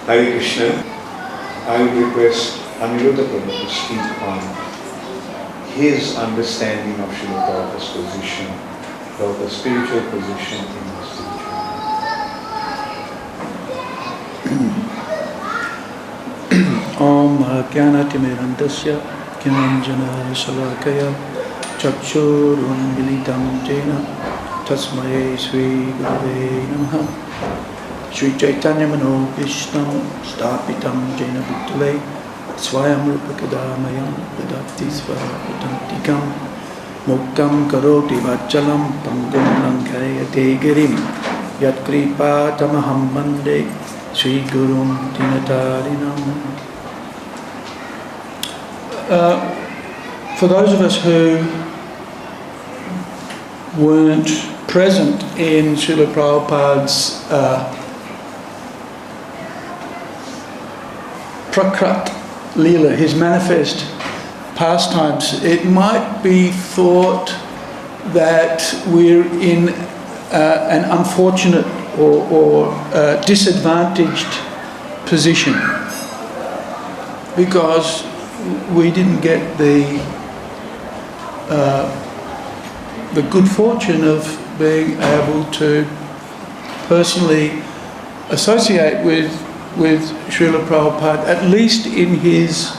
Hare Krishna. I would request Anirudhha Prabhu to speak on his understanding of Srila Prabhupada's position, Prabhupada's spiritual position in the spiritual world. Om Jnanatimirandasya Gyananjana Shalakaya Chakshurunmilitam Jena Tasmai Sri Gurave Namaha Sri Chaitanya Mano Vishnam Stapitam Jena Bhutale Swayam Rupakadamayam Dadati Svarapatantikam Mokam Karoti Vachalam Pangum Lankayate Girim Yat Kripa Tamaham Mande Sri Gurum Dinatarinam. For those of us who weren't present in Srila Prabhupada's Prakrat Leela, his manifest pastimes, it might be thought that we're in an unfortunate or disadvantaged position because we didn't get the good fortune of being able to personally associate with Srila Prabhupada, at least in his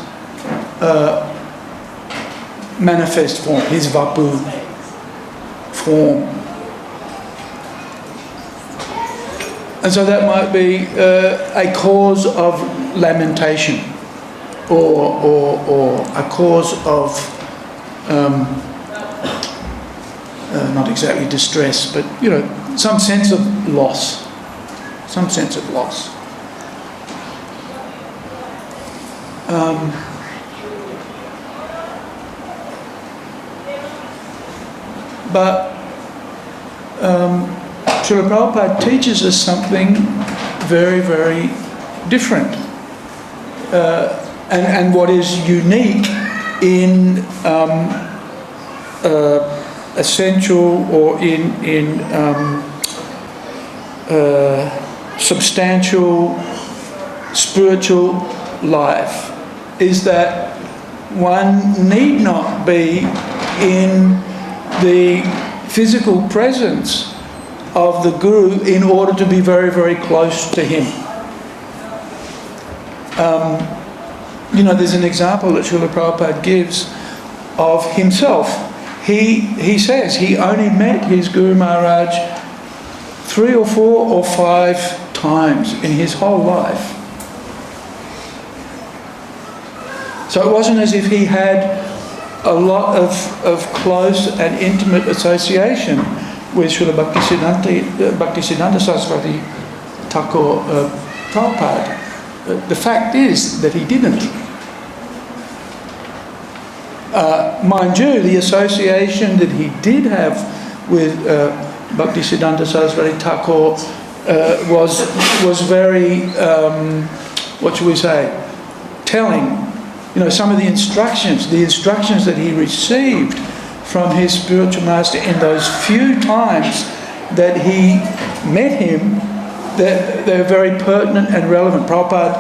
manifest form, his Vapu form. And so that might be a cause of lamentation or a cause of not exactly distress, but some sense of loss. Some sense of loss. But Srila Prabhupada teaches us something very, very different. And what is unique in essential or in substantial spiritual life is that one need not be in the physical presence of the Guru in order to be very, very close to him. There's an example that Srila Prabhupada gives of himself. He says he only met his Guru Maharaj 3 or 4 or 5 times in his whole life. So it wasn't as if he had a lot of close and intimate association with Srila Bhaktisiddhanta Saraswati Thakur Prabhupada. The fact is that he didn't. Mind you, the association that he did have with Bhaktisiddhanta Saraswati Thakur was very, what should we say, telling. Some of the instructions that he received from his spiritual master in those few times that he met him, they're very pertinent and relevant. Prabhupada,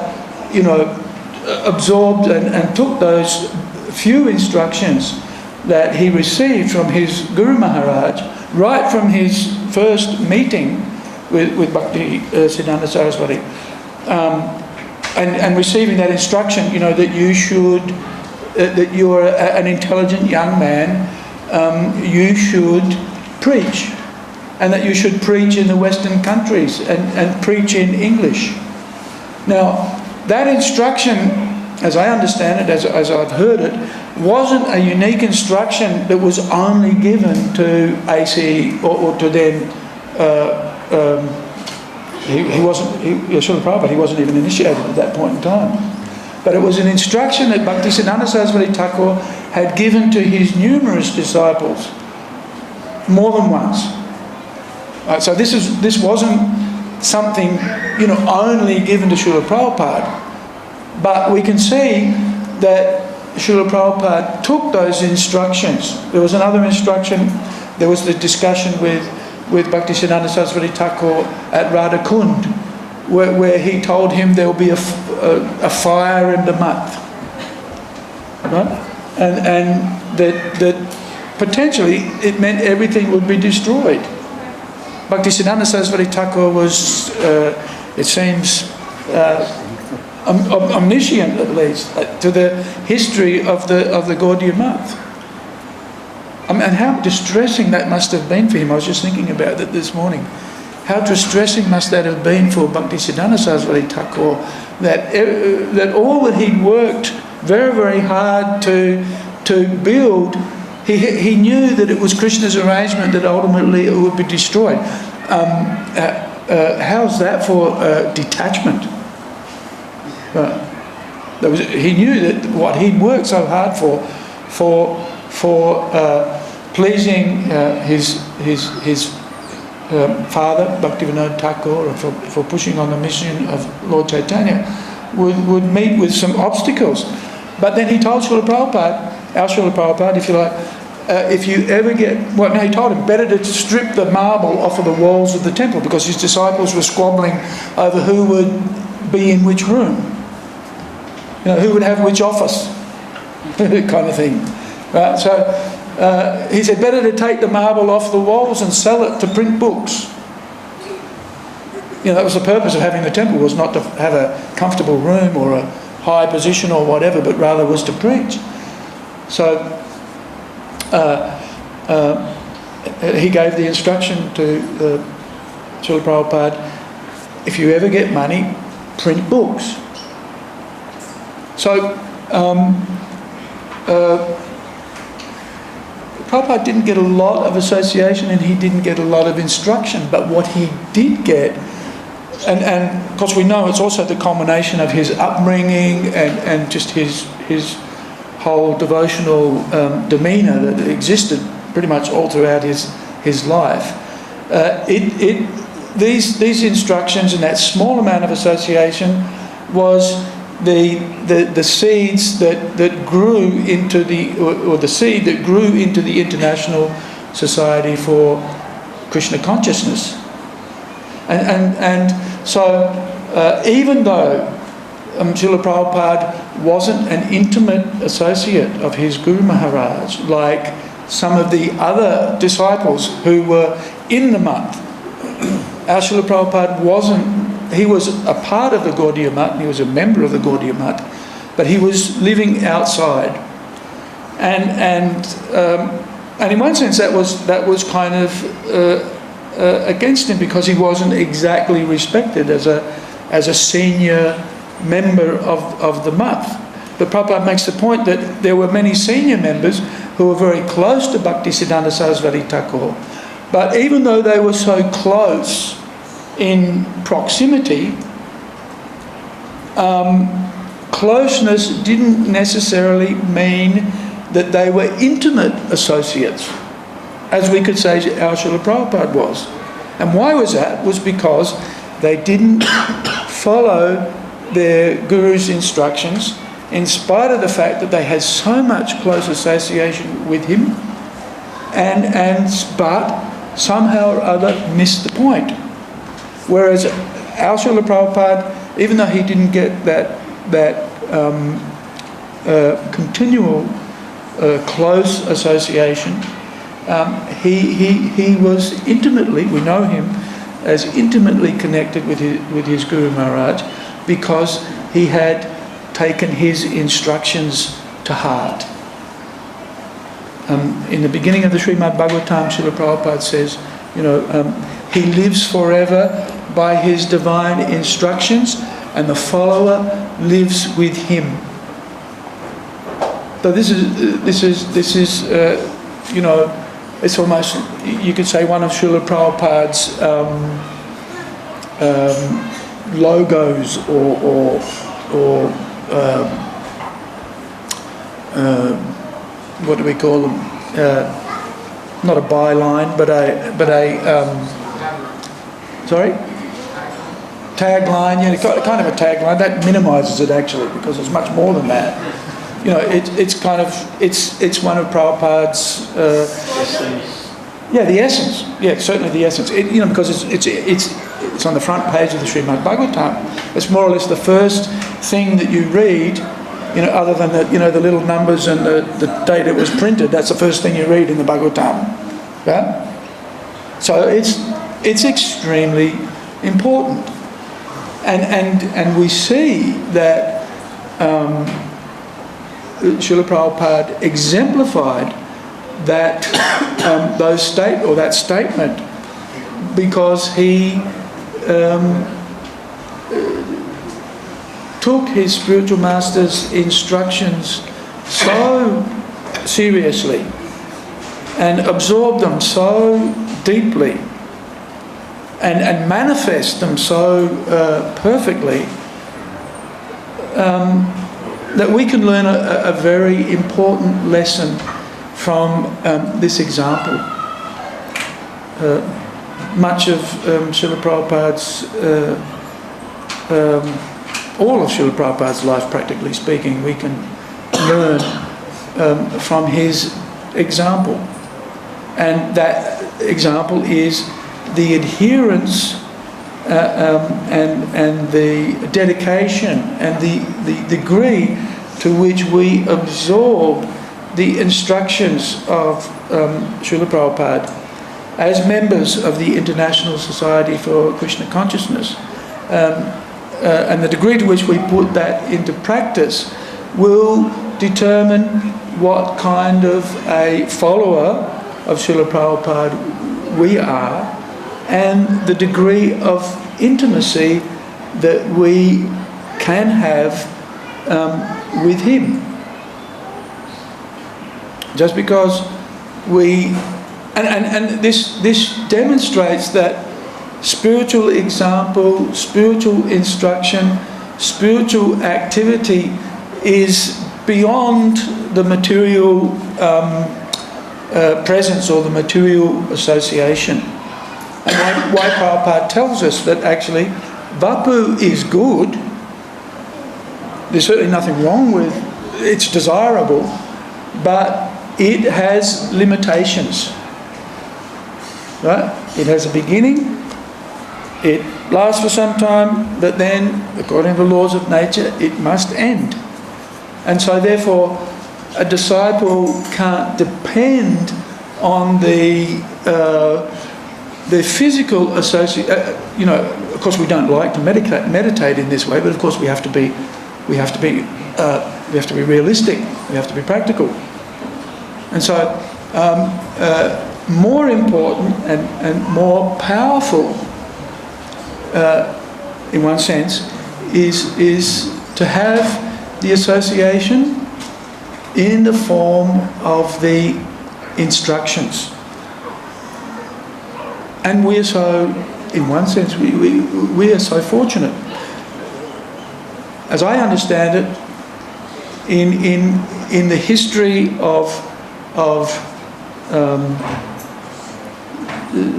absorbed and took those few instructions that he received from his Guru Maharaj right from his first meeting with Bhaktisiddhanta Saraswati. And receiving that instruction, that you should, that you're an intelligent young man, you should preach, and that you should preach in the Western countries and preach in English. Now, that instruction, as I understand it, as I've heard it, wasn't a unique instruction that was only given to AC or to then. Srila Prabhupada, he wasn't even initiated at that point in time. But it was an instruction that Bhaktisiddhanta Saraswati Thakur had given to his numerous disciples more than once. So this wasn't something only given to Srila Prabhupada. But we can see that Srila Prabhupada took those instructions. There was another instruction, there was the discussion with Bhaktisiddhanta Saraswati Thakur at Radha Kund, where he told him there will be a fire in the month, right? And that potentially it meant everything would be destroyed. Bhaktisiddhanta Saraswati Thakur was, it seems, omniscient at least to the history of the Gaudiya month. And how distressing that must have been for him. I was just thinking about that this morning. How distressing must that have been for Bhaktisiddhanta Saraswati Thakur that all that he'd worked very, very hard to build, he knew that it was Krishna's arrangement that ultimately it would be destroyed. How's that for detachment? He knew that what he'd worked so hard for pleasing his father, Bhaktivinoda Thakur, or for pushing on the mission of Lord Chaitanya, would meet with some obstacles. But then he told Srila Prabhupada, our Srila Prabhupada, if you like, if you ever get... Well, no, he told him better to strip the marble off of the walls of the temple because his disciples were squabbling over who would be in which room. You know, who would have which office, kind of thing. Right? So he said, better to take the marble off the walls and sell it to print books. You know, that was the purpose of having the temple, was not to have a comfortable room or a high position or whatever, but rather was to preach. So he gave the instruction to Srila Prabhupada, if you ever get money, print books. So Prabhupada didn't get a lot of association and he didn't get a lot of instruction, but what he did get, and of course we know it's also the culmination of his upbringing and just his whole devotional demeanour that existed pretty much all throughout his life. These instructions and that small amount of association was the seeds that grew into the seed that grew into the International Society for Krishna Consciousness. And so even though Srila Prabhupada wasn't an intimate associate of his Guru Maharaj like some of the other disciples who were in the month, our Srila Prabhupada wasn't. He was a part of the Gaudiya Math, he was a member of the Gaudiya Math, but he was living outside. And in one sense that was kind of against him because he wasn't exactly respected as a senior member of the Math. But Prabhupada makes the point that there were many senior members who were very close to Bhaktisiddhanta Saraswati Thakur, but even though they were so close in proximity, closeness didn't necessarily mean that they were intimate associates, as we could say our Srila Prabhupada was. And why was that? Was because they didn't follow their Guru's instructions in spite of the fact that they had so much close association with him, but somehow or other missed the point. Whereas our Srila Prabhupada, even though he didn't get that continual close association, he was intimately, we know him as intimately connected with his Guru Maharaj because he had taken his instructions to heart. In the beginning of the Srimad Bhagavatam, Srila Prabhupada says, he lives forever by his divine instructions, and the follower lives with him. So this is it's almost, you could say, one of Srila Prabhupada's logos or what do we call them? Not a byline, but a sorry? Tagline, kind of a tagline. That minimises it actually because it's much more than that. It's one of Prabhupada's the essence. Yeah, certainly the essence. Because it's it's on the front page of the Srimad Bhagavatam. It's more or less the first thing that you read, other than the little numbers and the date it was printed. That's the first thing you read in the Bhagavatam. Right? So it's extremely important. And we see that Srila Prabhupada exemplified that that statement, because he took his spiritual master's instructions so seriously and absorbed them so deeply and manifest them so perfectly, that we can learn a very important lesson from this example. Much of Srila Prabhupada's, all of Srila Prabhupada's life, practically speaking, we can learn from his example. And that example is the adherence and the dedication and the degree to which we absorb the instructions of Srila Prabhupada as members of the International Society for Krishna Consciousness. And the degree to which we put that into practice will determine what kind of a follower of Srila Prabhupada we are, and the degree of intimacy that we can have with him. Just because we... And this demonstrates that spiritual example, spiritual instruction, spiritual activity is beyond the material presence or the material association. And why Prabhupada tells us that actually Vapu is good, there's certainly nothing wrong with it, it's desirable, but it has limitations. Right? It has a beginning, it lasts for some time, but then, according to the laws of nature, it must end. And so therefore, a disciple can't depend on the physical association. Of course, we don't like to meditate in this way, but of course we have to be realistic. We have to be practical. And so, more important and more powerful, in one sense, is to have the association in the form of the instructions. And we are so, in one sense, we are so fortunate. As I understand it, in the history of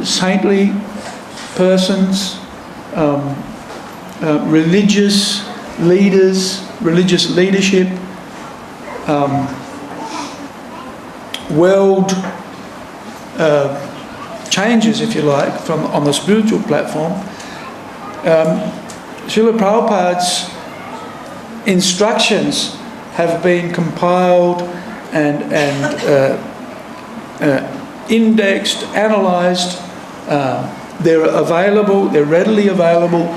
saintly persons, religious leaders, religious leadership, world changes, if you like, on the spiritual platform. Srila Prabhupada's instructions have been compiled and indexed, analysed. They're available. They're readily available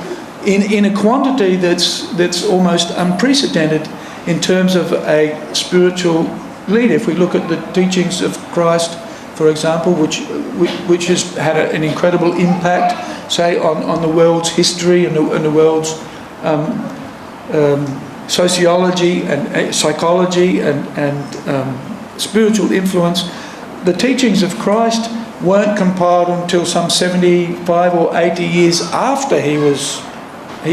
in a quantity that's almost unprecedented in terms of a spiritual leader. If we look at the teachings of Christ, for example, which has had an incredible impact, say, on the world's history and the world's sociology and psychology and spiritual influence. The teachings of Christ weren't compiled until some 75 or 80 years after he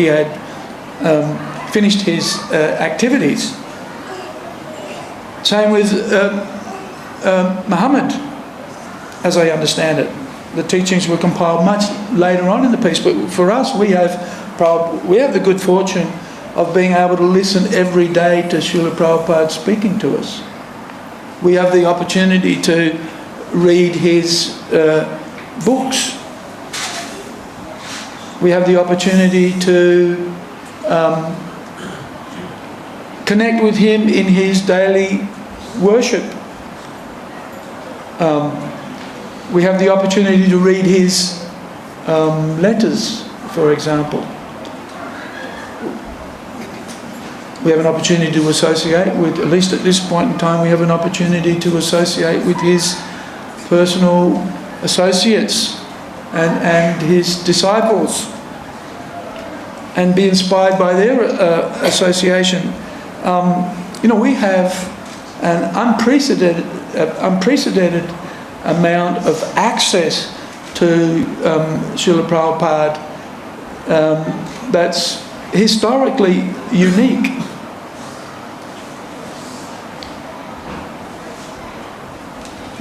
had finished his activities. Same with Muhammad, as I understand it. The teachings were compiled much later on in the piece, but for us, we have the good fortune of being able to listen every day to Srila Prabhupada speaking to us. We have the opportunity to read his books. We have the opportunity to connect with him in his daily worship. We have the opportunity to read his letters, for example. We have an opportunity to associate with, at least at this point in time, we have an opportunity to associate with his personal associates and his disciples and be inspired by their association. We have an unprecedented amount of access to Srila Prabhupada that's historically unique.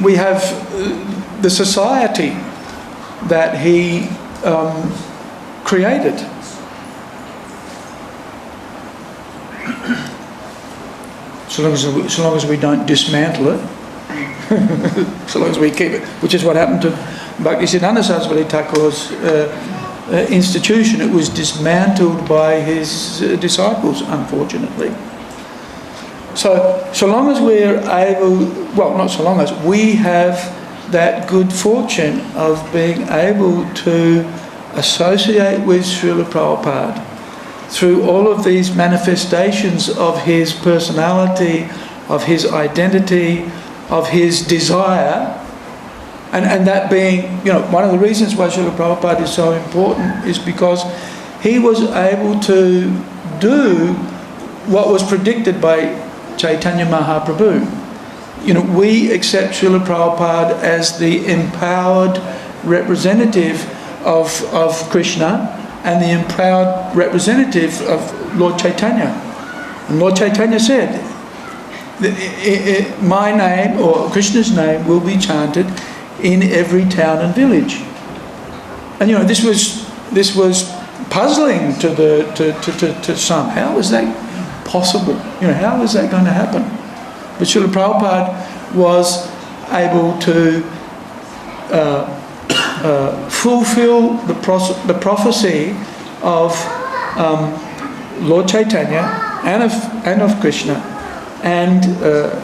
We have the society that he created. So long as we don't dismantle it, so long as we keep it, which is what happened to Bhaktisiddhanta Saraswati Thakur's institution. It was dismantled by his disciples, unfortunately. So long as we're able, well, not so long as, we have that good fortune of being able to associate with Srila Prabhupada through all of these manifestations of his personality, of his identity, of his desire, and that being, one of the reasons why Srila Prabhupada is so important is because he was able to do what was predicted by Chaitanya Mahaprabhu. We accept Srila Prabhupada as the empowered representative of Krishna and the empowered representative of Lord Chaitanya. And Lord Chaitanya said, my name, or Krishna's name, will be chanted in every town and village. And this was puzzling to some. How is that possible? How is that going to happen? But Srila Prabhupada was able to fulfill the prophecy of Lord Chaitanya and of Krishna and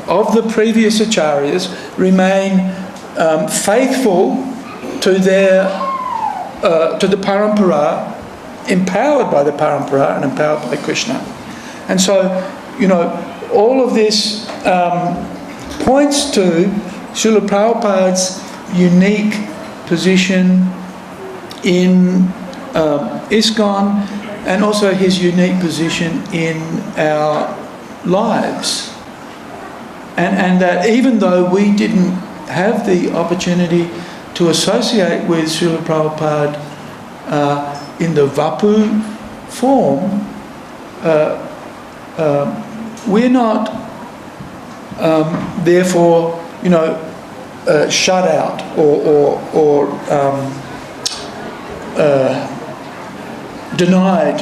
of the previous acharyas, remain faithful to their to the parampara, empowered by the parampara and empowered by Krishna. And so, all of this points to Srila Prabhupada's unique position in ISKCON and also his unique position in our lives. And that even though we didn't have the opportunity to associate with Srila Prabhupada in the Vapu form, we're not therefore, shut out or denied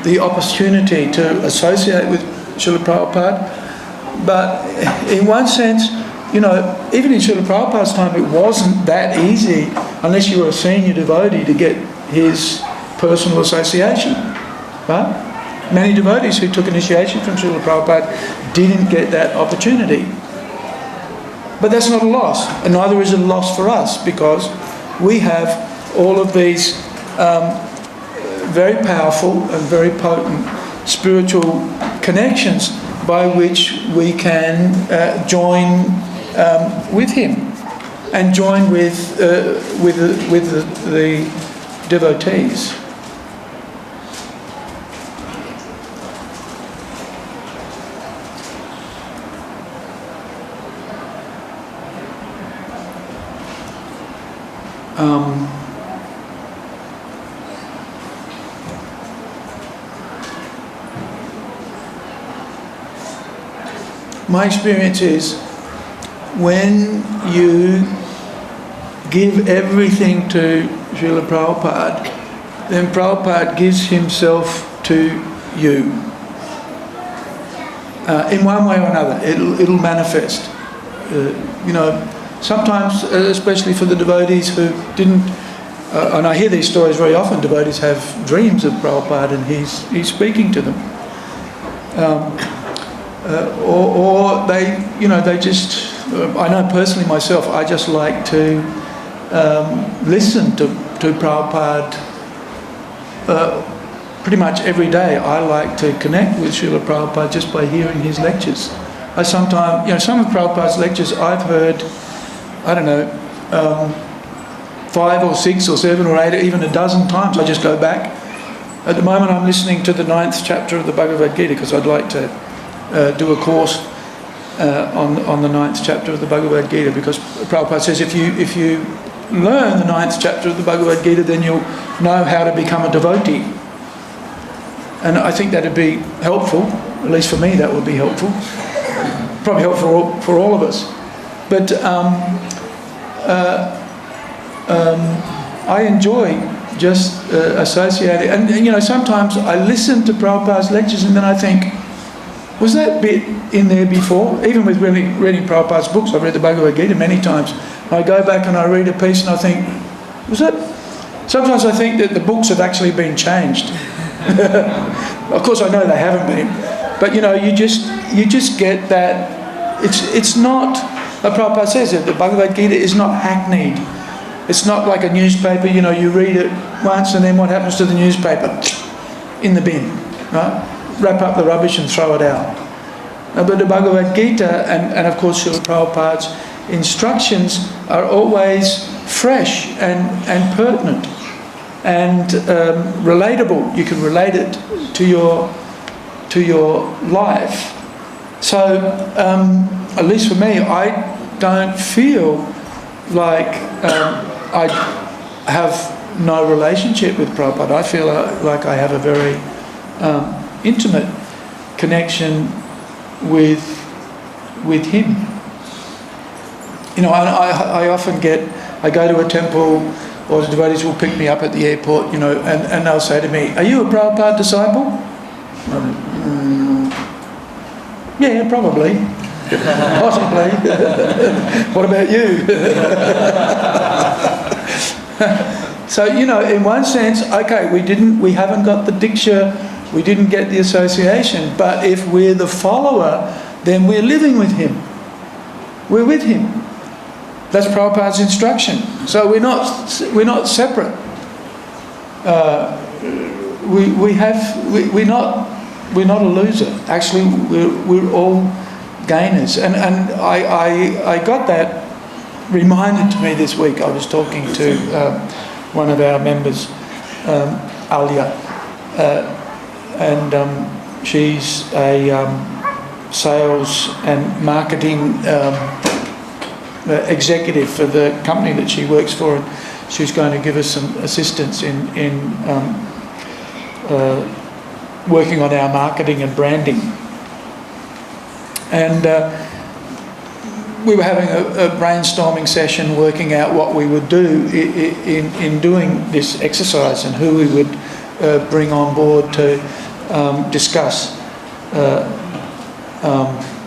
the opportunity to associate with Srila Prabhupada. But in one sense, even in Srila Prabhupada's time, it wasn't that easy, unless you were a senior devotee, to get his personal association. Right? Many devotees who took initiation from Srila Prabhupada didn't get that opportunity. But that's not a loss, and neither is it a loss for us, because we have all of these very powerful and very potent spiritual connections by which we can join with him and join with the devotees. My experience is when you give everything to Srila Prabhupada, then Prabhupada gives himself to you. In one way or another, it'll manifest. Sometimes, especially for the devotees who didn't and I hear these stories very often. Devotees have dreams of Prabhupada and he's speaking to them. Or they, they just, I know personally myself, I just like to listen to Prabhupada pretty much every day. I like to connect with Srila Prabhupada just by hearing his lectures. I sometimes, some of Prabhupada's lectures I've heard, I don't know, 5 or 6 or 7 or 8 or even a dozen times. I just go back. At the moment I'm listening to the 9th chapter of the Bhagavad Gita because I'd like to do a course on the 9th chapter of the Bhagavad Gita, because Prabhupada says if you learn the 9th chapter of the Bhagavad Gita, then you'll know how to become a devotee. And I think that'd be helpful, at least for me that would be helpful. Probably helpful for all of us. But I enjoy just associating, and sometimes I listen to Prabhupada's lectures and then I think, was that bit in there before? Even with reading Prabhupada's books, I've read the Bhagavad Gita many times. I go back and I read a piece and I think, was that? Sometimes I think that the books have actually been changed. Of course I know they haven't been, but you just get that. It's not, like Prabhupada says, that the Bhagavad Gita is not hackneyed. It's not like a newspaper, you read it once and then what happens to the newspaper? In the bin, right? Wrap up the rubbish and throw it out. But the Bhagavad Gita and of course Srila Prabhupada's instructions are always fresh and pertinent and relatable. You can relate it to your life. So, at least for me, I don't feel like I have no relationship with Prabhupada. I feel like I have a very intimate connection with him. I often I go to a temple, or the devotees will pick me up at the airport, and they'll say to me, "Are you a Prabhupada disciple?" Yeah, probably. Possibly. What about you? So, in one sense, okay, we haven't got the diksha, we didn't get the association, but if we're the follower, then we're living with him. We're with him. That's Prabhupada's instruction. So we're not separate. We're not a loser. Actually, we're all gainers. And I got that reminded to me this week. I was talking to one of our members, Alia, and she's a sales and marketing executive for the company that she works for, and she's going to give us some assistance in working on our marketing and branding. And we were having a brainstorming session working out what we would do in doing this exercise and who we would bring on board to discuss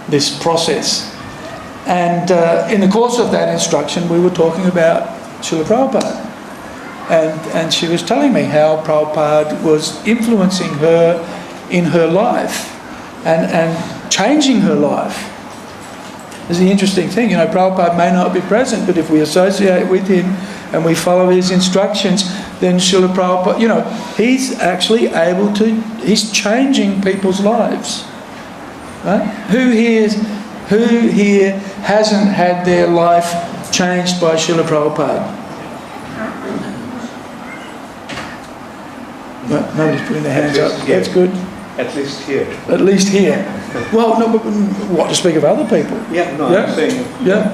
this process. And in the course of that instruction, we were talking about Srila Prabhupada. And she was telling me how Prabhupada was influencing her in her life and changing her life. It's the interesting thing, Prabhupada may not be present, but if we associate with him and we follow his instructions, then Srila Prabhupada, he's actually he's changing people's lives. Right? Who here hasn't had their life changed by Srila Prabhupada? No, nobody's putting their hands up. Yeah. That's good. At least here. At least here. Well, no, but what to speak of other people? Yeah, no, yeah? I'm saying. Yeah.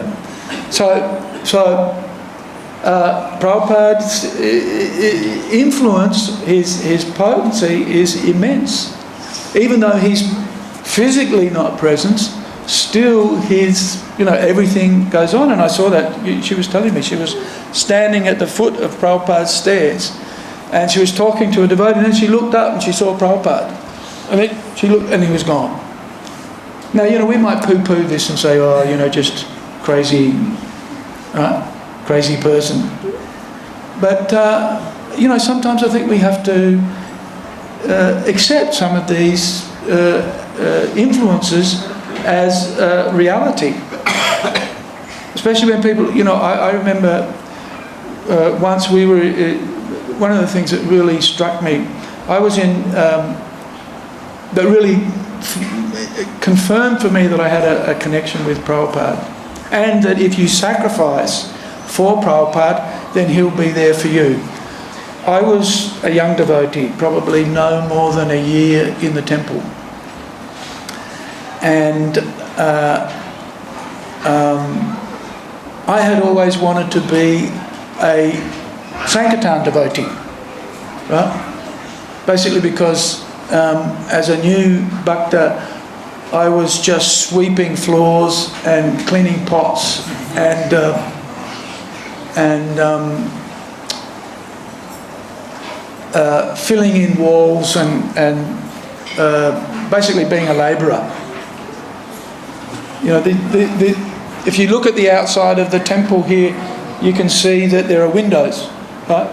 So Prabhupada's influence, his potency is immense. Even though he's physically not present, still his, everything goes on. And I saw that, she was telling me, she was standing at the foot of Prabhupada's stairs and she was talking to a devotee, and then she looked up and she saw Prabhupada. And then she looked and he was gone. Now, we might poo-poo this and say, oh, just crazy, crazy person. But, sometimes I think we have to accept some of these influences as reality. Especially when people, I remember once we were, one of the things that really struck me, I was in, that really confirmed for me that I had a connection with Prabhupada, and that if you sacrifice for Prabhupada, then he'll be there for you. I was a young devotee, probably no more than a year in the temple. And I had always wanted to be a Sankirtan devotee, right? Basically because as a new bhakta, I was just sweeping floors and cleaning pots and filling in walls and basically being a labourer. If you look at the outside of the temple here, you can see that there are windows, right?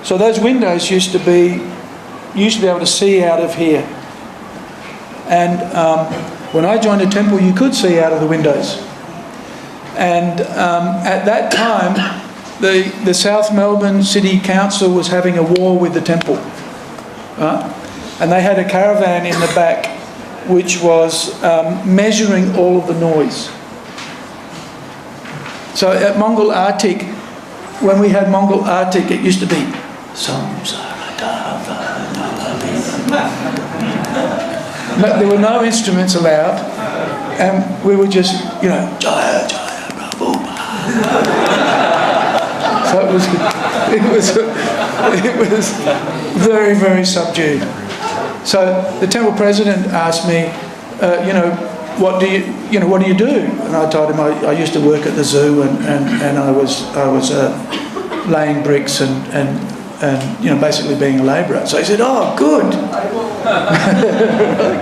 So those windows used to be able to see out of here. And when I joined the temple, you could see out of the windows. And at that time, the South Melbourne City Council was having a war with the temple, right? And they had a caravan in the back which was measuring all of the noise. So at Mongol Arctic, when we had Mongol Arctic, it used to be there were no instruments allowed, and we were just, Jaya Jaya Prabhupada. So it was very, very subdued. So the temple president asked me, what do you do? And I told him I used to work at the zoo and I was laying bricks and basically being a labourer. So he said, "Oh, good,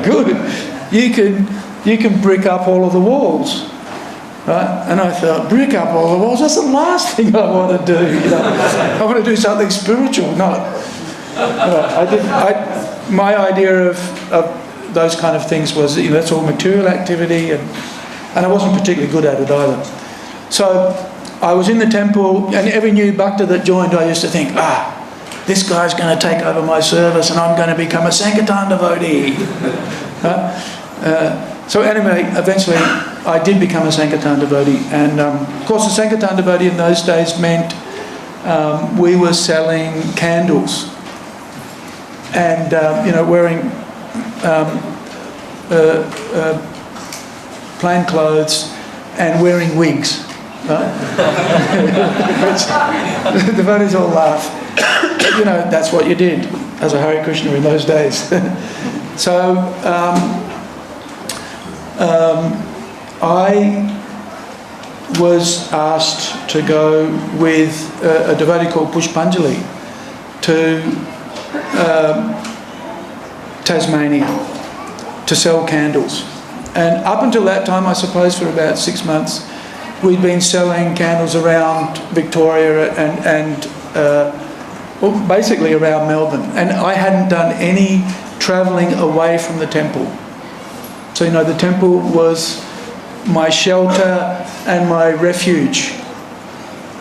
good. You can brick up all of the walls." Right? And I thought, brick up all the walls? That's the last thing I want to do. I want to do something spiritual, not. My idea of those kind of things was, that's all material activity, and I wasn't particularly good at it either. So I was in the temple, and every new bhakta that joined, I used to think, this guy's going to take over my service, and I'm going to become a Sankirtan devotee. So anyway, eventually I did become a Sankirtan devotee, and of course a Sankirtan devotee in those days meant we were selling candles and wearing plain clothes and wearing wigs. Right? The devotees all laugh. But, that's what you did as a Hare Krishna in those days. So I was asked to go with a devotee called Pushpanjali to Tasmania to sell candles. And up until that time, I suppose for about 6 months, we'd been selling candles around Victoria and basically around Melbourne. And I hadn't done any travelling away from the temple. So, the temple was my shelter and my refuge.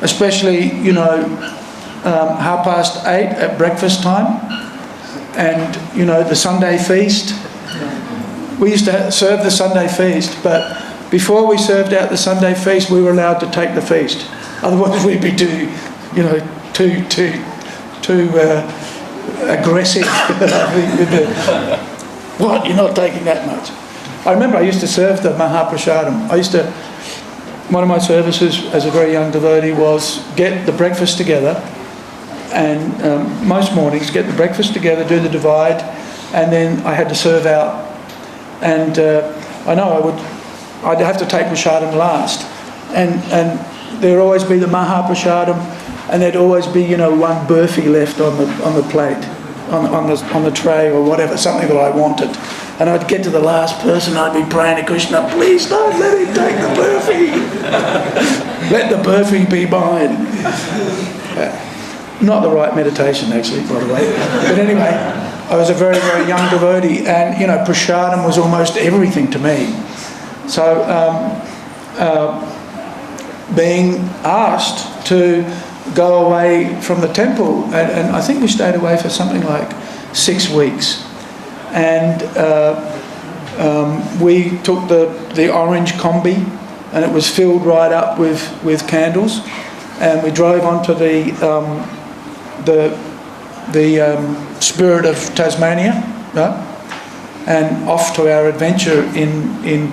Especially, 8:30 at breakfast time. And, the Sunday feast. We used to serve the Sunday feast, but before we served out the Sunday feast, we were allowed to take the feast. Otherwise, we'd be too aggressive. What? You're not taking that much? I remember I used to serve the Mahaprasadam. One of my services as a very young devotee was get the breakfast together, and most mornings get the breakfast together, do the divide, and then I had to serve out. And I know I'd have to take prasadam last, and there'd always be the Mahaprasadam, and there'd always be one burfi left on the plate, on the tray or whatever, something that I wanted. And I'd get to the last person, I'd be praying to Krishna, please don't let him take the burfi. Let the burfi be mine. Not the right meditation, actually, by the way. But anyway, I was a very, very young devotee, and, you know, prasadam was almost everything to me. So, being asked to go away from the temple, and I think we stayed away for something like 6 weeks. And we took the orange combi, and it was filled right up with candles, and we drove onto the spirit of Tasmania, right? And off to our adventure in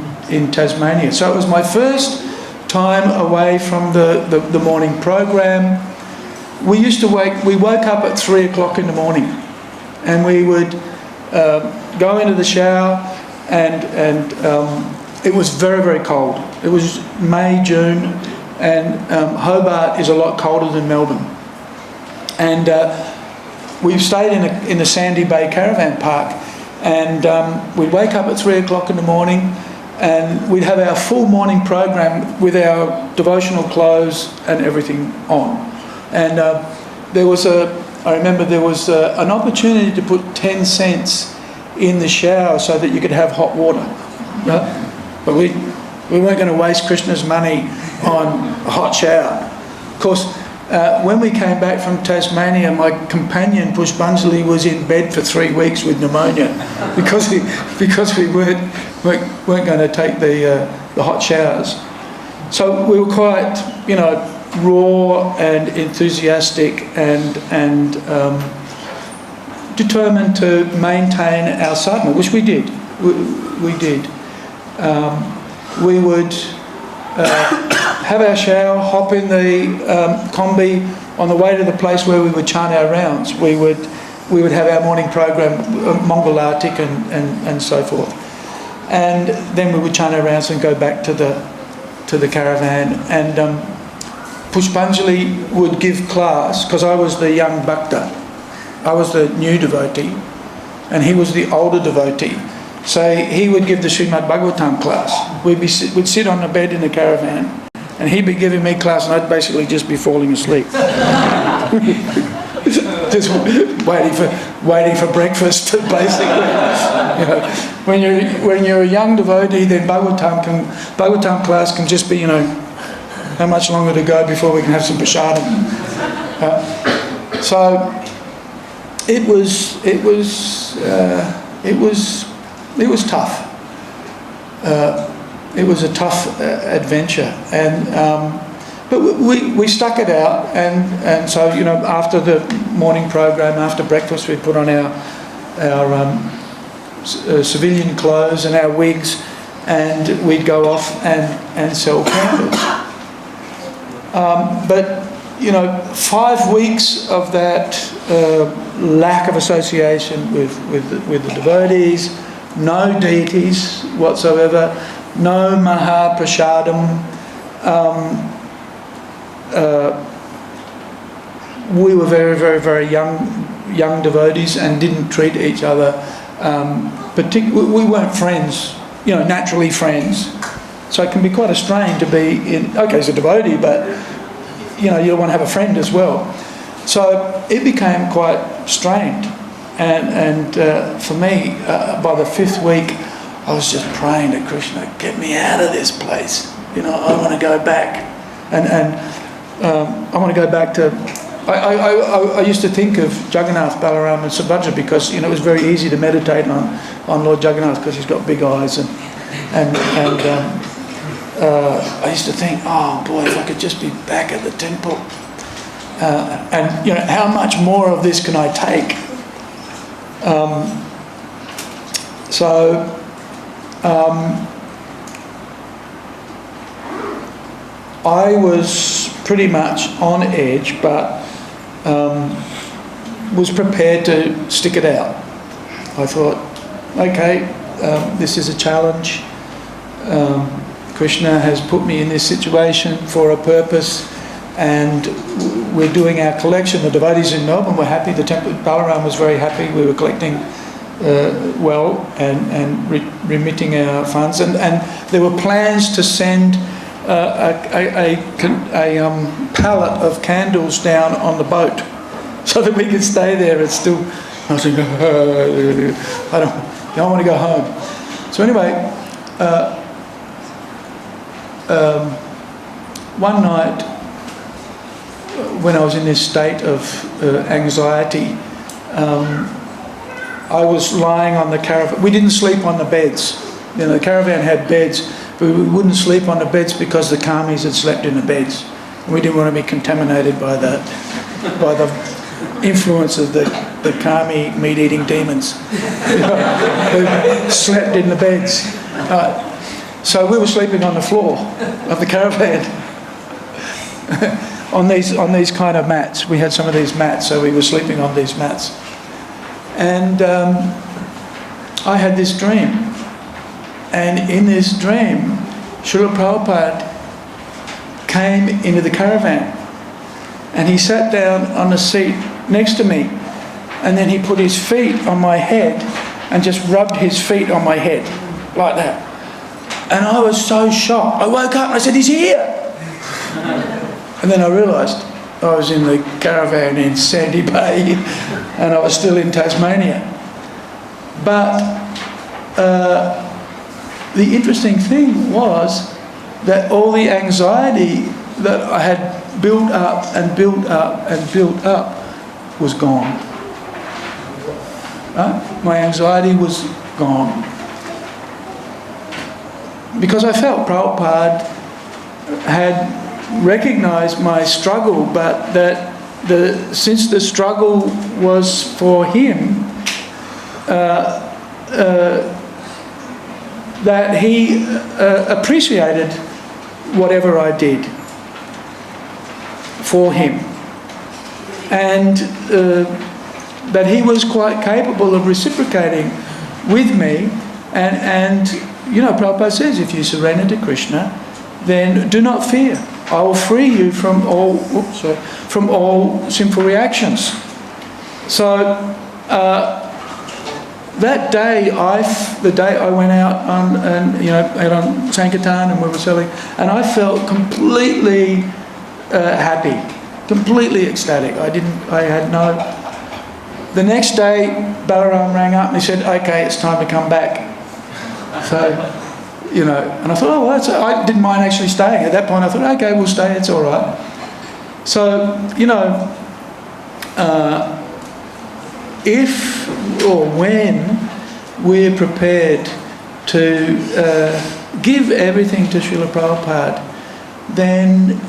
Tasmania. So it was my first time away from the morning program. We woke up at 3 o'clock in the morning, and we would go into the shower, and it was very, very cold. It was May, June, and Hobart is a lot colder than Melbourne. And we stayed in the Sandy Bay Caravan Park, and we'd wake up at 3 o'clock in the morning, and we'd have our full morning program with our devotional clothes and everything on. And I remember there was an opportunity to put 10 cents in the shower so that you could have hot water. Right? But we weren't going to waste Krishna's money on a hot shower. Of course, when we came back from Tasmania, my companion Pushpanjali was in bed for 3 weeks with pneumonia because we weren't going to take the hot showers. So we were quite, you know, raw and enthusiastic and determined to maintain our sadhana, which we did. We did. We would have our shower, hop in the combi. On the way to the place where we would chant our rounds, we would have our morning program, Mongol Arctic and so forth. And then we would chant our rounds and go back to the caravan. And Pushpanjali would give class, because I was the young bhakta. I was the new devotee, and he was the older devotee. So he would give the Srimad Bhagavatam class. We'd sit on the bed in the caravan, and he'd be giving me class, and I'd basically just be falling asleep. Just waiting for breakfast, basically. You know, when you're a young devotee, then Bhagavatam class can just be, you know, how much longer to go before we can have some prasadam. So it was tough. It was a tough adventure, but we stuck it out, and so, you know, after the morning program, after breakfast, we'd put on our civilian clothes and our wigs, and we'd go off and sell candles. But, you know, 5 weeks of that lack of association with the devotees, no deities whatsoever, no Maha Prasadam. We were very, very, very young devotees and didn't treat each other we weren't friends, you know, naturally friends. So it can be quite a strain to be as a devotee, but, you know, you want to have a friend as well. So it became quite strained. And for me, by the 5th week, I was just praying to Krishna, get me out of this place. You know, I want to go back. And I want to go back to... I used to think of Jagannath, Balaram and Subhadra because, you know, it was very easy to meditate on Lord Jagannath because he's got big eyes. And I used to think, oh boy, if I could just be back at the temple. And, you know, how much more of this can I take? I was pretty much on edge, but was prepared to stick it out. I thought, okay, this is a challenge. Krishna has put me in this situation for a purpose, and we're doing our collection. The devotees in Melbourne were happy. The temple Balaram was very happy. We were collecting well and remitting our funds, and there were plans to send a pallet of candles down on the boat so that we could stay there. It's still, I was thinking, I don't want to go home. So anyway, one night when I was in this state of anxiety, I was lying on the caravan. We didn't sleep on the beds. You know, the caravan had beds, but we wouldn't sleep on the beds because the karmis had slept in the beds. We didn't want to be contaminated by the influence of the karmi meat-eating demons who slept in the beds. So we were sleeping on the floor of the caravan on these kind of mats. We had some of these mats, so we were sleeping on these mats. And I had this dream. And in this dream, Srila Prabhupada came into the caravan and he sat down on a seat next to me, and then he put his feet on my head and just rubbed his feet on my head like that. And I was so shocked. I woke up and I said, "He's here!" And then I realised I was in the caravan in Sandy Bay and I was still in Tasmania. But the interesting thing was that all the anxiety that I had built up and built up and built up was gone. Right? My anxiety was gone. Because I felt Prabhupada had recognised my struggle, but that since the struggle was for him, that he appreciated whatever I did for him, and that he was quite capable of reciprocating with me. And you know, Prabhupada says, if you surrender to Krishna, then do not fear. I will free you from all sinful reactions. So that day, the day I went out out on Sankirtan and we were selling, and I felt completely happy, completely ecstatic. The next day, Balaram rang up and he said, "Okay, it's time to come back." So, and I thought, I didn't mind actually staying. At that point, I thought, okay, we'll stay, it's all right. So, if or when we're prepared to give everything to Srila Prabhupada, then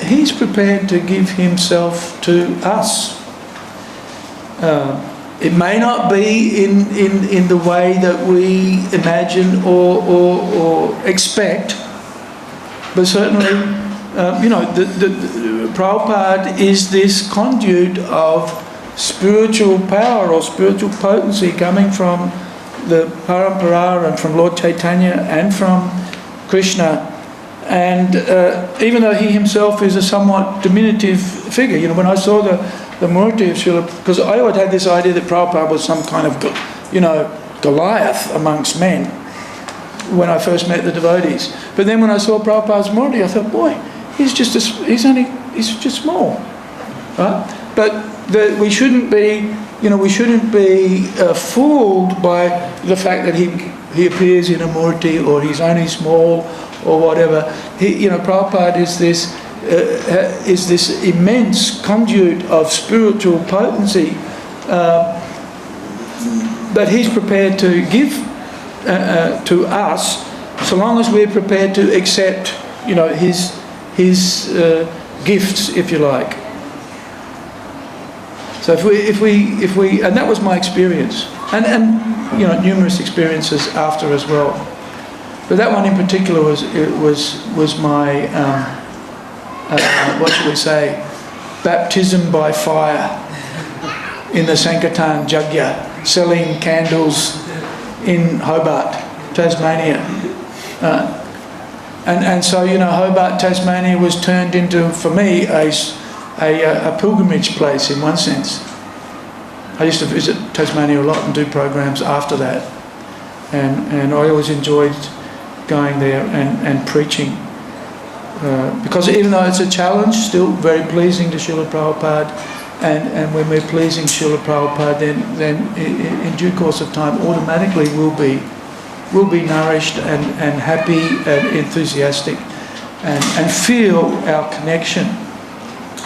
he's prepared to give himself to us. It may not be in the way that we imagine or expect, but certainly, the Prabhupada is this conduit of spiritual power or spiritual potency coming from the Parampara and from Lord Chaitanya and from Krishna. And even though he himself is a somewhat diminutive figure, when I saw the Murti of Srila, because I always had this idea that Prabhupada was some kind of, Goliath amongst men when I first met the devotees. But then when I saw Prabhupada's Murti, I thought, boy, he's just small, right? But we shouldn't be, fooled by the fact that he appears in a Murti or he's only small or whatever. Prabhupada is this immense conduit of spiritual potency that he's prepared to give to us, so long as we're prepared to accept, his gifts, if you like. So if we, and that was my experience, and numerous experiences after as well. But that one in particular was my what should we say, baptism by fire in the Sankirtan Jagya, selling candles in Hobart, Tasmania. And so, Hobart, Tasmania was turned into, for me, a pilgrimage place in one sense. I used to visit Tasmania a lot and do programs after that. And I always enjoyed going there and preaching. Because even though it's a challenge, still very pleasing to Srila Prabhupada, and when we're pleasing Srila Prabhupada, then in due course of time, automatically we'll be nourished and happy and enthusiastic and feel our connection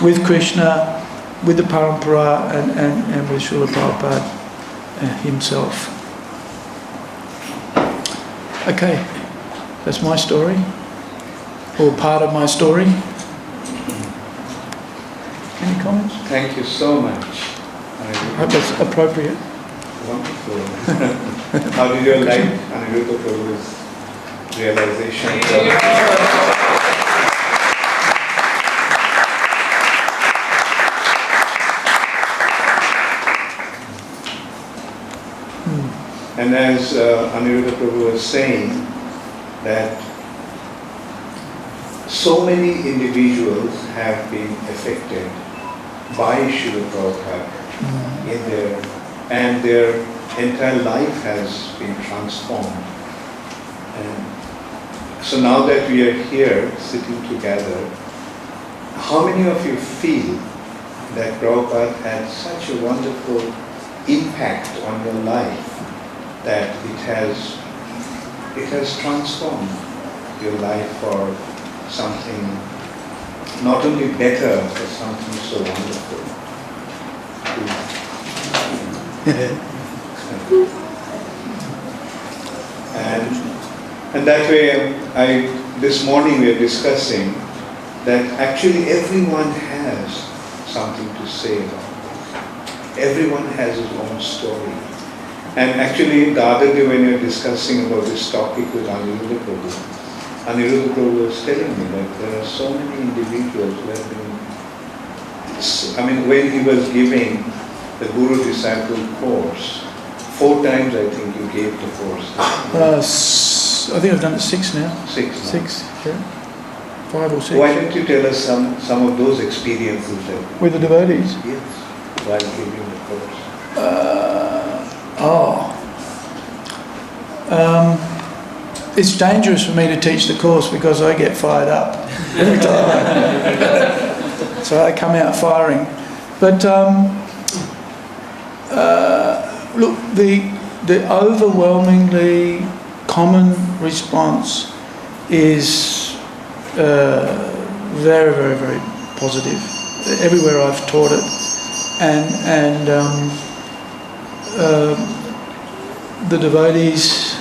with Krishna, with the Parampara, and with Srila Prabhupada himself. Okay, that's my story, or part of my story. Any comments? Thank you so much. I hope that's appropriate. Wonderful. How did you like Anirudhha Prabhu's realization? And as Anirudhha Prabhu was saying, that so many individuals have been affected by Srila Prabhupada and their entire life has been transformed. And so now that we are here sitting together, how many of you feel that Prabhupada had such a wonderful impact on your life that it has transformed your life for something not only better, but something so wonderful? And that way, this morning we are discussing that actually everyone has something to say about this. Everyone has his own story. And actually, the other day when we were discussing about this topic with Anirudhha Prabhu was telling me that there are so many individuals who have been, when he was giving the Guru Disciple course, 4 times I think you gave the course. I think I've done it 6 now. 6 now. 6, yeah. 5 or 6. Why don't you tell us some of those experiences that with the devotees? Yes, while giving the course. It's dangerous for me to teach the course because I get fired up every time. So I come out firing. But look, the overwhelmingly common response is very, very, very positive. Everywhere I've taught it, and the devotees.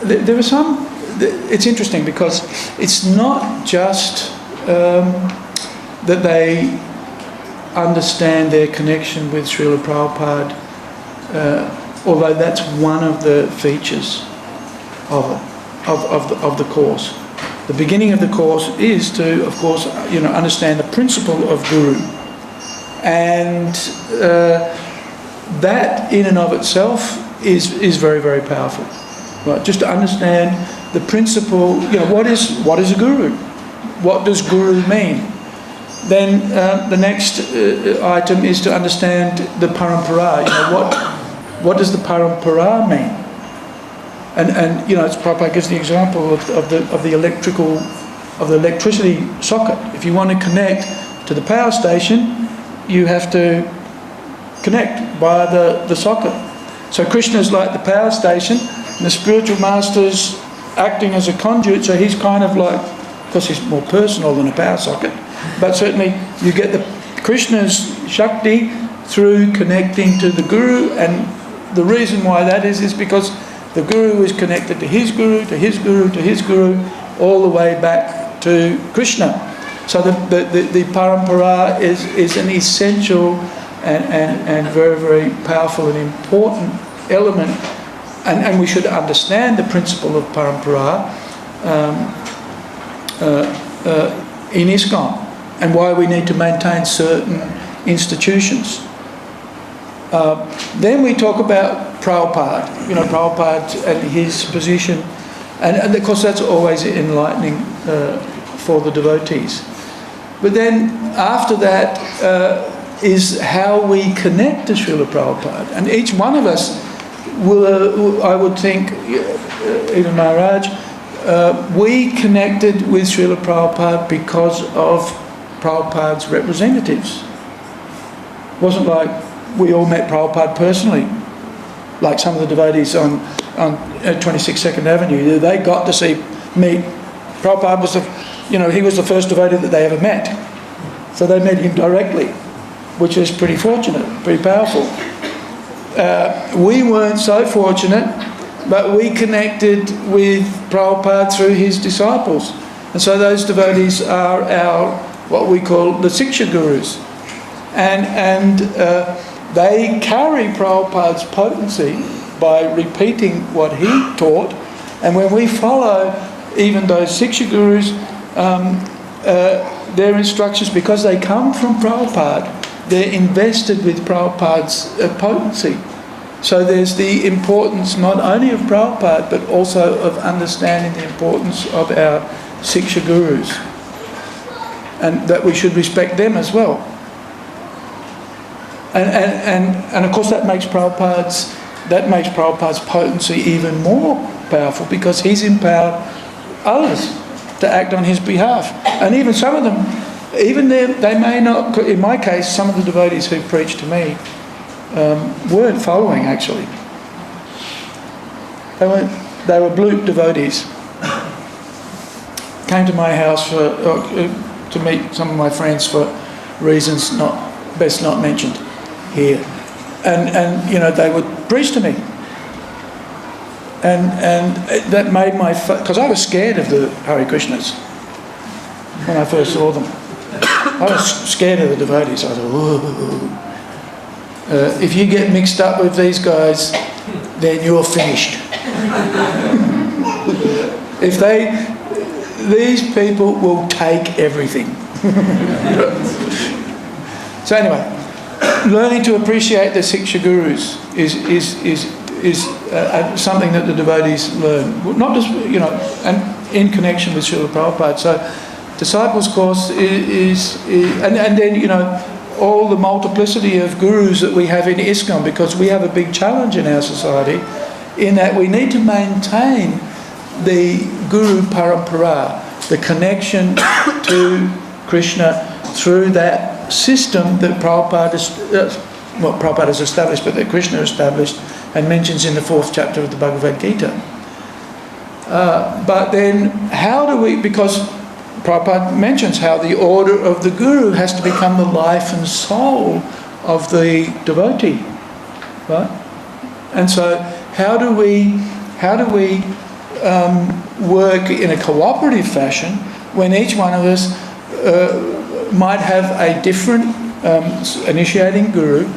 There are some. It's interesting because it's not just that they understand their connection with Srila Prabhupada, although that's one of the features of the course. The beginning of the course is to, of course, understand the principle of Guru, and that in and of itself is very, very powerful. Right, just to understand the principle, what is a guru? What does guru mean? Then the next item is to understand the parampara. What does the parampara mean? And it's Prabhupada gives the example of the electricity socket. If you want to connect to the power station, you have to connect via the socket. So Krishna is like the power station. And the spiritual master's acting as a conduit, so he's kind of like, because he's more personal than a power socket, but certainly you get the Krishna's Shakti through connecting to the Guru, and the reason why that is because the Guru is connected to his Guru, to his Guru, to his Guru, all the way back to Krishna. So the parampara is an essential and very, very powerful and important element. And we should understand the principle of parampara in ISKCON and why we need to maintain certain institutions. Then we talk about Prabhupada, Prabhupada and his position, and of course that's always enlightening for the devotees. But then after that is how we connect to Srila Prabhupada, and each one of us will, I would think, even Maharaj, we connected with Srila Prabhupada because of Prabhupada's representatives. It wasn't like we all met Prabhupada personally, like some of the devotees on 26 Second Avenue. They got to meet Prabhupada. He was the first devotee that they ever met. So they met him directly, which was pretty fortunate, pretty powerful. We weren't so fortunate, but we connected with Prabhupada through his disciples. And so those devotees are what we call the Siksha Gurus. And they carry Prabhupada's potency by repeating what he taught. And when we follow even those Siksha Gurus, their instructions, because they come from Prabhupada, they're invested with Prabhupada's potency. So there's the importance not only of Prabhupada, but also of understanding the importance of our Siksha Gurus, and that we should respect them as well. And of course that makes Prabhupada's potency even more powerful, because he's empowered others to act on his behalf. And even some of them, they may not, in my case, some of the devotees who preached to me weren't following, actually. They were bloop devotees. Came to my house to meet some of my friends for reasons best not mentioned here. And they would preach to me. And that made because I was scared of the Hare Krishnas when I first saw them. I was scared of the devotees. I thought, ooh. If you get mixed up with these guys, then you're finished. These people will take everything. So anyway, learning to appreciate the Siksha Gurus is something that the devotees learn, not just and in connection with Srila Prabhupada. So, disciples' course is and then all the multiplicity of gurus that we have in ISKCON, because we have a big challenge in our society, in that we need to maintain the Guru Parampara, the connection to Krishna through that system that Prabhupada has established, but that Krishna established and mentions in the 4th chapter of the Bhagavad Gita. But then how do we, because Prabhupada mentions how the order of the Guru has to become the life and soul of the devotee, right? And so how do we work in a cooperative fashion when each one of us might have a different initiating guru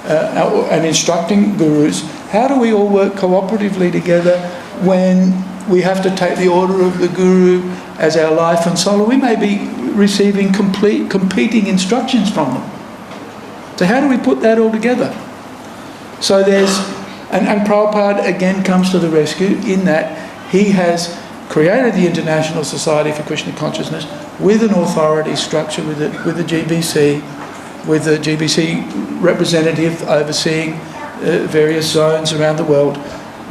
and instructing gurus? How do we all work cooperatively together when we have to take the order of the guru as our life and soul? We may be receiving competing instructions from them. So how do we put that all together? So and Prabhupada again comes to the rescue in that he has created the International Society for Krishna Consciousness with an authority structure, with the GBC, with the GBC representative overseeing various zones around the world,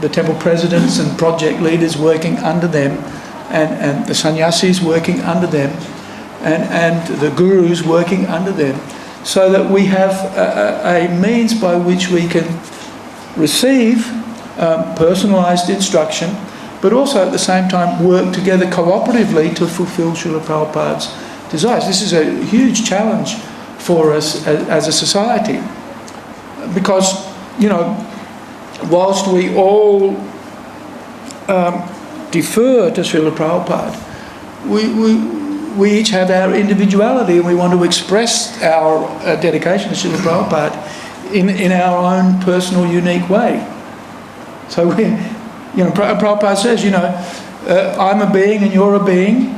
the temple presidents and project leaders working under them, and the sannyasis working under them, and the gurus working under them, so that we have a means by which we can receive personalised instruction, but also at the same time work together cooperatively to fulfil Srila Prabhupada's desires. This is a huge challenge for us as a society, because whilst we all defer to Srila Prabhupada, we each have our individuality, and we want to express our dedication to Srila Prabhupada in our own personal, unique way. So Prabhupada says, I'm a being and you're a being.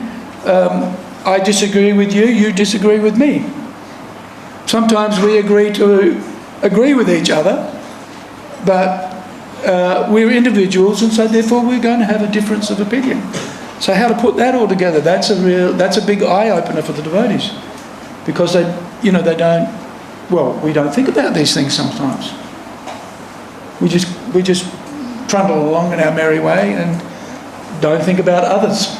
I disagree with you, you disagree with me. Sometimes we agree with each other, but we're individuals, and so therefore we're going to have a difference of opinion. So how to put that all together? That's a big eye opener for the devotees, because we don't think about these things sometimes. We just trundle along in our merry way and don't think about others.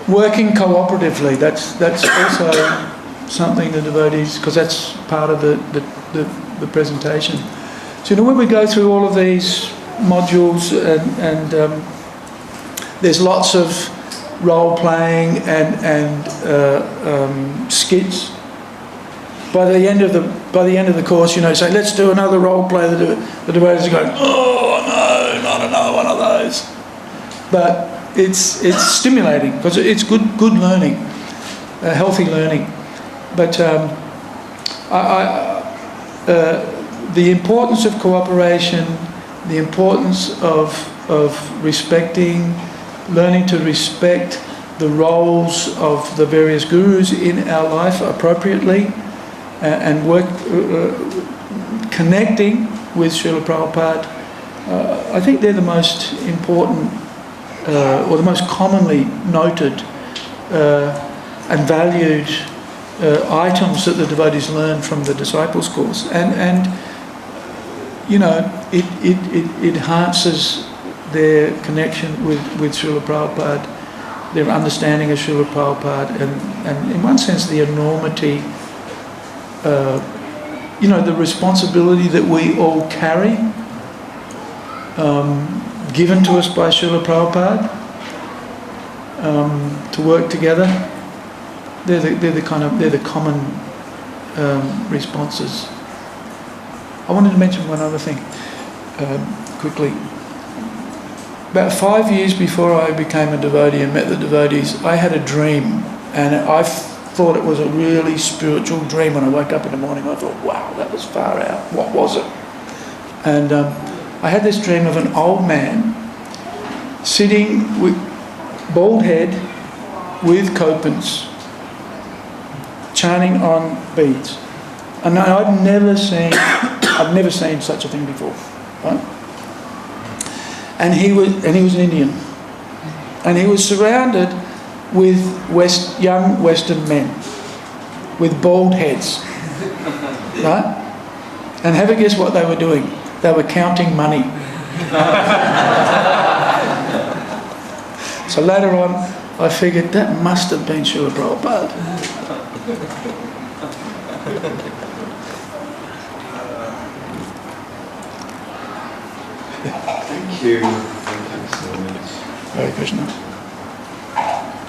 working cooperatively. That's also something the devotees, because that's part of the presentation. So when we go through all of these modules and there's lots of role playing and skits. By the end of the course, say let's do another role play. The devotees are going, oh no, not another one of those. But it's stimulating because it's good learning, healthy learning. But the importance of cooperation, the importance of respecting, learning to respect the roles of the various gurus in our life appropriately, and work connecting with Srila Prabhupada. I think they're the most important or the most commonly noted and valued items that the devotees learn from the Disciples Course, and it enhances their connection with Srila Prabhupada, their understanding of Srila Prabhupada, and in one sense the enormity, the responsibility that we all carry, given to us by Srila Prabhupada, to work together. They're the common responses. I wanted to mention one other thing quickly. About 5 years before I became a devotee and met the devotees, I had a dream, and I thought it was a really spiritual dream. When I woke up in the morning, I thought, wow, that was far out. What was it? And I had this dream of an old man sitting with bald head with copins, chanting on beads. And I'd never seen such a thing before. Right? And he was an Indian, and he was surrounded with young Western men with bald heads, right? And have a guess what they were doing? They were counting money. So later on, I figured that must have been Srila Prabhupada. Thank you. Thank you so much. Hare Krishna.